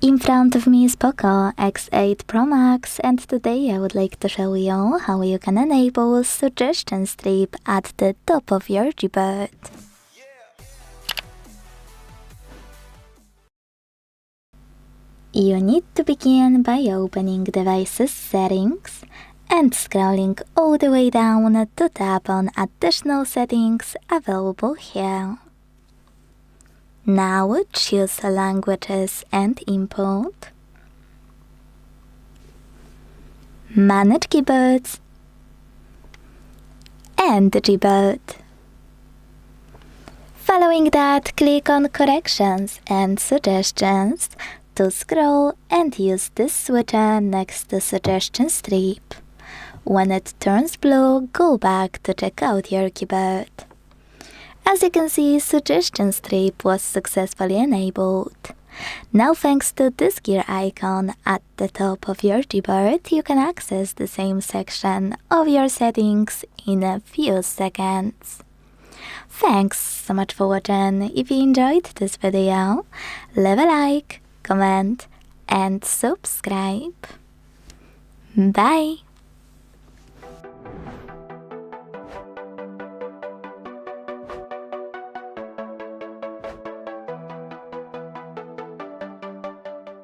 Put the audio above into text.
In front of me is POCO X8 Pro Max, and today I would like to show you how you can enable suggestion strip at the top of your Gboard. You need to begin by opening Devices Settings and scrolling all the way down to tap on Additional Settings available here. Now choose Languages and Import, Manage Keyboards, and Gboard. Following that, click on Corrections and Suggestions to scroll and use this switcher next to Suggestion Strip. When it turns blue, go back to check out your keyboard. As you can see, Suggestion Strip was successfully enabled. Now, thanks to this gear icon at the top of your Gboard, you can access the same section of your settings in a few seconds. Thanks so much for watching. If you enjoyed this video, leave a like, comment, and subscribe. Bye!